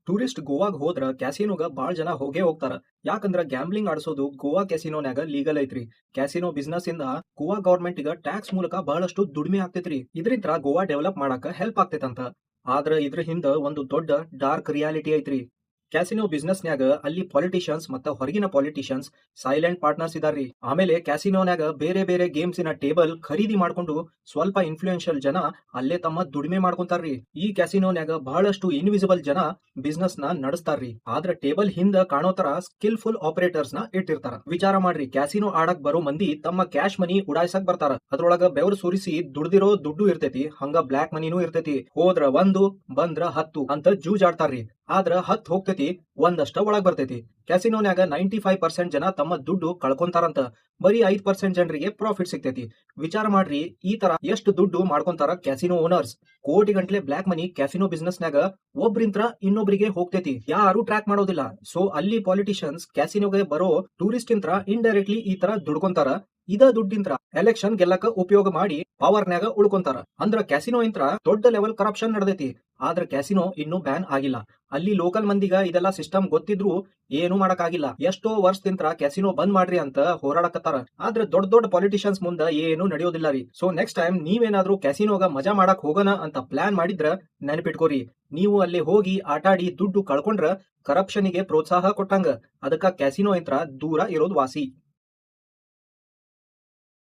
Tourist ಗೋವಾಗ್ ಹೋದ್ರ ಕ್ಯಾಸಿನೋಗ ಬಾಳ್ ಜನ ಹೋಗೇ ಹೋಗ್ತಾರ. ಯಾಕಂದ್ರ ಗ್ಯಾಂಬ್ಲಿಂಗ್ ಆಡ್ಸೋದು ಗೋವಾ ಕ್ಯಾಸಿನೋನ್ಯಾಗ ಲೀಗಲ್ ಐತ್ರಿ. ಕ್ಯಾಸಿನೋ ಬಿಸ್ನೆಸ್ ಇಂದ ಗೋವಾ ಗವರ್ಮೆಂಟ್ ಗ ಟ್ಯಾಕ್ಸ್ ಮೂಲಕ ಬಹಳಷ್ಟು ದುಡಿಮೆ ಆಗ್ತೈತ್ರಿ. ಇದರಿಂದ ಗೋವಾ ಡೆವಲಪ್ ಮಾಡಾಕ ಹೆಲ್ಪ್ ಆಗ್ತೈತಂತ. ಆದ್ರ ಇದ್ರ ಹಿಂದ ಒಂದು ದೊಡ್ಡ ಡಾರ್ಕ್ ರಿಯಾಲಿಟಿ ಐತ್ರಿ. ಕ್ಯಾಸಿನೋ ಬಿಸ್ನೆಸ್ನ್ಯಾಗ ಅಲ್ಲಿ ಪಾಲಿಟಿಷಿಯನ್ಸ್ ಮತ್ತ ಹೊರಗಿನ ಪಾಲಿಟಿಷಿಯನ್ಸ್ ಸೈಲೆಂಟ್ ಪಾರ್ಟ್ನರ್ಸ್ ಇದಾರ್ರಿ. ಆಮೇಲೆ ಕ್ಯಾಸಿನೋನ್ಯಾಗ ಬೇರೆ ಬೇರೆ ಗೇಮ್ಸಿನ ಟೇಬಲ್ ಖರೀದಿ ಮಾಡ್ಕೊಂಡು ಸ್ವಲ್ಪ ಇನ್ಫ್ಲೂಯೆನ್ಷಿಯಲ್ ಜನ ಅಲ್ಲೇ ತಮ್ಮ ದುಡಿಮೆ ಮಾಡ್ಕೊಂತಾರ್ರಿ. ಈ ಕ್ಯಾಸಿನೋನ್ಯಾಗ ಬಹಳಷ್ಟು ಇನ್ವಿಸಿಬಲ್ ಜನ ಬಿಸ್ನೆಸ್ ನ ನಡೆಸ್ತಾರ್ರಿ. ಆದ್ರ ಟೇಬಲ್ ಹಿಂದ ಕಾಣೋ ತರ ಸ್ಕಿಲ್ಫುಲ್ ಆಪರೇಟರ್ಸ್ ನ ಇಟ್ಟಿರ್ತಾರ. ವಿಚಾರ ಮಾಡ್ರಿ, ಕ್ಯಾಸಿನೋ ಆಡಕ್ ಬರೋ ಮಂದಿ ತಮ್ಮ ಕ್ಯಾಶ್ ಮನಿ ಉಡಾಯ್ಸಕ್ ಬರ್ತಾರ. ಅದ್ರೊಳಗ ಬೆವರು ಸುರಿಸಿ ದುಡ್ದಿರೋ ದುಡ್ಡು ಇರ್ತೈತಿ, ಹಂಗ ಬ್ಲಾಕ್ ಮನಿನೂ ಇರ್ತೈತಿ. ಹೋದ್ರ 1 ಬಂದ್ರ 10 ಅಂತ ಜೂಜಾಡ್ತಾರ್ರಿ. ಆದ್ರ 10 ಹೋಗ್ತೈತಿ, ಒಂದಷ್ಟ ಒಳಗ್ ಬರ್ತೈತಿ. ಕ್ಯಾಸಿನೋನ್ಯಾಗ 95% ಜನ ತಮ್ಮ ದುಡ್ಡು ಕಳ್ಕೊಂತಾರಂತ. ಬರೀ 5% ಜನರಿಗೆ ಪ್ರಾಫಿಟ್ ಸಿಗ್ತೈತಿ. ವಿಚಾರ ಮಾಡ್ರಿ, ಈ ತರ ಎಷ್ಟು ದುಡ್ಡು ಮಾಡ್ಕೊಂತಾರ ಕ್ಯಾಸಿನೋ ಓನರ್ಸ್. ಕೋಟಿಗಂಟ್ಲೆ ಬ್ಲಾಕ್ ಮನಿ ಕ್ಯಾಸಿನೋ ಬಿಸ್ನೆಸ್ನ್ಯಾಗ ಒಬ್ರಿಂತ್ರ ಇನ್ನೊಬ್ರಿಗೆ ಹೋಗ್ತೈತಿ, ಯಾರು ಟ್ರ್ಯಾಕ್ ಮಾಡೋದಿಲ್ಲ. ಸೊ ಅಲ್ಲಿ ಪಾಲಿಟಿಷಿಯನ್ಸ್ ಕ್ಯಾಸಿನೋಗೆ ಬರೋ ಟೂರಿಸ್ಟ್ ಇಂತ್ರ ಇಂಡೈರೆಕ್ಟ್ಲಿ ಈ ತರ ದುಡ್ಕೊಂತಾರ. ಇದ ದುಡ್ಡಿಂತ್ರ ಎಲೆಕ್ಷನ್ ಗೆಲ್ಲಕ ಉಪಯೋಗ ಮಾಡಿ ಪವರ್ನ್ಯಾಗ ಉಳ್ಕೊಂತಾರ. ಅಂದ್ರ ಕ್ಯಾಸಿನೋ ಇಂತ್ರ ದೊಡ್ಡ ಲೆವೆಲ್ ಕರಪ್ಷನ್ ನಡೆದೈತಿ. ಆದ್ರ ಕ್ಯಾಸಿನೋ ಇನ್ನೂ ಬ್ಯಾನ್ ಆಗಿಲ್ಲ. ಅಲ್ಲಿ ಲೋಕಲ್ ಮಂದಿಗ ಇದೆಲ್ಲ ಸಿಸ್ಟಮ್ ಗೊತ್ತಿದ್ರು ಏನು ಮಾಡಕ್ಕಾಗಿಲ್ಲ. ಎಷ್ಟೋ ವರ್ಷದಿಂತ್ರ ಕ್ಯಾಸಿನೋ ಬಂದ್ ಮಾಡ್ರಿ ಅಂತ ಹೋರಾಡಕತ್ತಾರ. ಆದ್ರ ದೊಡ್ಡ ದೊಡ್ಡ ಪಾಲಿಟಿಷಿಯನ್ಸ್ ಮುಂದ ಏನು ನಡೆಯೋದಿಲ್ಲ ರೀ. ಸೊ ನೆಕ್ಸ್ಟ್ ಟೈಮ್ ನೀವೇನಾದ್ರೂ ಕ್ಯಾಸಿನೋಗ ಮಜಾ ಮಾಡಕ್ ಹೋಗೋಣ ಅಂತ ಪ್ಲಾನ್ ಮಾಡಿದ್ರ ನೆನಪಿಟ್ಕೋರಿ, ನೀವು ಅಲ್ಲಿ ಹೋಗಿ ಆಟಾಡಿ ದುಡ್ಡು ಕಳ್ಕೊಂಡ್ರ ಕರಪ್ಷನಿಗೆ ಪ್ರೋತ್ಸಾಹ ಕೊಟ್ಟಂಗ. ಅದಕ್ಕ ಕ್ಯಾಸಿನೋ ಇಂತ್ರ ದೂರ ಇರೋದು ವಾಸಿ.